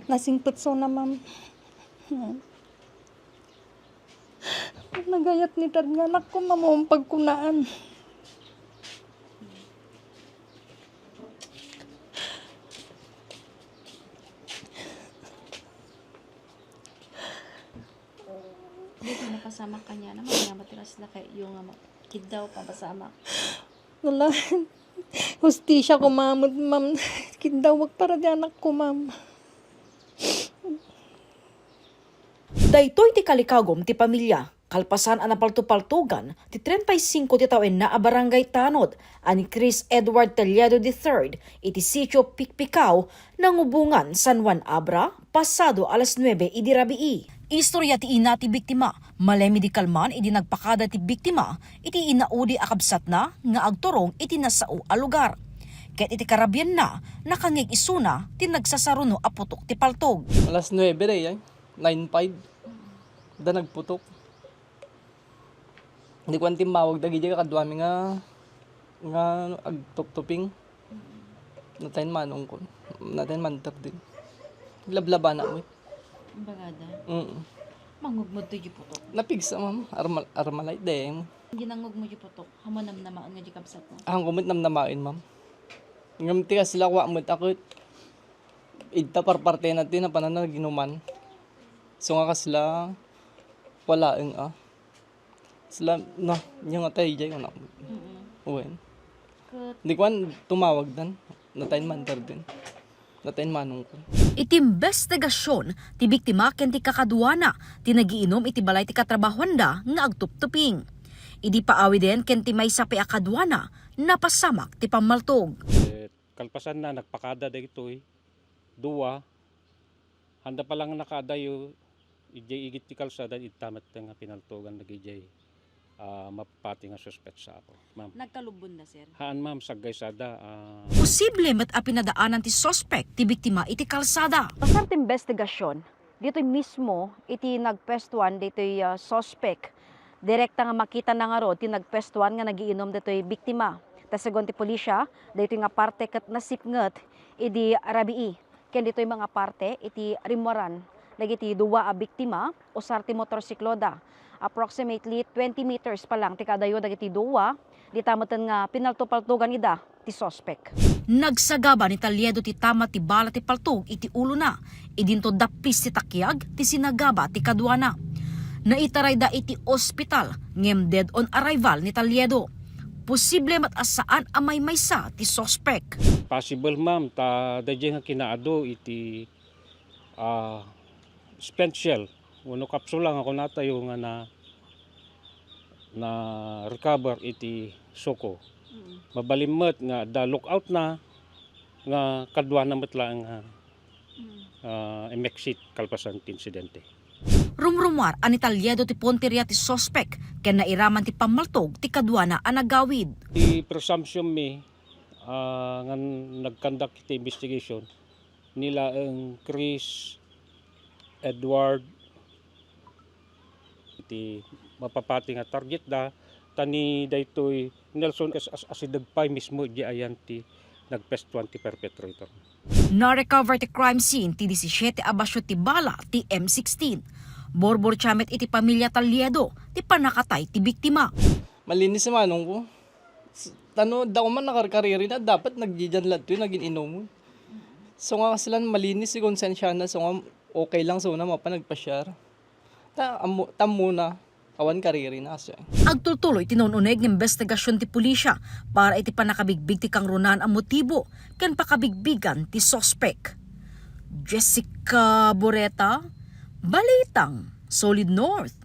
Lasing putso na, ma'am. Nagayat ni Tad nga anak ko, ma'am, ang pagkunaan. Dito napasama ka niya naman, nga matira sila kay yung kid daw papasama. Wala. Hustisya ko, ma'am. Ma'am, kindawag para di anak ko, ma'am. Daytoy ti kalikagom ti pamilya. Kalpasan ang napaltupaltugan ti 35 ti tawen na a barangay Tanod ani Chris Edward Telledo III iti sitio Pikpikaw nangubungan San Juan Abra pasado alas 9 idi rabii. Istorya ti ina ti biktima, malay medikal man idi nagpakada ti biktima iti inaudi akabsat na nga agturong iti nasao a lugar. Ket iti karabyan na nakangig isuna ti nagsasaruno a putok ti paltog. Alas 9 rin yan. 9:05. Da nagputok. Hindi ko antim mawag dagi dyan kadwami nga agtuptuping. Natain manong ko. Natain mantar din. Lablaba na mo. Bagada. Mangugmod to di putok. Napigsa ma'am. Armalay din. Ginangog mo di putok, hamonam namaan nga di kabsat mo. Ang kumit namnamain ma'am. Ngamti ka sila kwa mo takot. Idta parparte natin na panana ginuman. So nga sila wala ang sila na yung atay jay ko na. Uwen. Di ko tumawag dan. Natain mantar din. Natain manong ko. Iti investigasyon ti biktima ken ti kakaduana ti nagiinom iti balay ti katrabahanda nga agtuptuping. Idi paawi din ken ti maysa pi akaduana napasamak ti pamaltog. Kalpasan na nagpakada dito duwa handa pa lang nakadayo ijay igit ti kalsada itamat nga pinaltogan nagijay mapati nga suspect sa ako ma'am. Nagkalubon na sir. Haan ma'am saggay sada Posible met a pinadaanan ti suspect ti biktima iti kalsada. Pasar ti investigasyon dito mismo iti nagpestuan dito suspect. Direkta nga makita na nga ro ti nagpestuan nga nagiinom dito biktima. Ta segon ti pulisya dito nga parte ket nasipnget idi rabii. Ken dito mga parte iti rimuran dagiti duwa a biktima usar ti motorsikloda. Approximately 20 meters pa lang ti kadayo dagiti duwa di tamatan nga pinaltupaltugan ida ti suspect. Nagsagaba ni Telledo ti tama ti bala ti paltog iti ulo na. Idinto dapis ti takyag ti sinagaba ti kaduana. Naitaray da iti ospital ngem dead on arrival ni Telledo. Posible matasaan a maysa ti suspect. possible ma'am ta dayjay nga kinaado iti spent shell uno kapsula nga kun natayo nga na recover iti soko. Mabalimmet nga da lookout na nga kadwa na metla nga emexit kalpasan ti insidente. Rumrumar ani Telledo ti ponterya ti suspect ken nairaman ti pamaltog ti kaduana a nagawid. Ti presumption mi nga nagkandak iti investigation nila ang Chris Edward iti mapapati nga target da tani daytoy Nelson asidagpay mismo di ayan ti nagpestuan ti perpetrator. Na-recover ti crime scene ti 17 abasyo ti bala ti M16. Borbor chamet iti pamilya Telledo ti panakatay ti biktima. Malinis si manong ko. Tano, daw man nakarkariri na dapat nagjijanlad to naging inom. So nga sila malinis si konsensya na so nga okay lang so na mapa nagpa-share. Tam muna awan kariri na siya. Agtultuloy tinununeg ng investigasyon ti pulisya para iti panakabigbig ti kangrunan ang motibo ken pakabigbigan ti suspect. Jessica Boreta, Balitang, Solid North.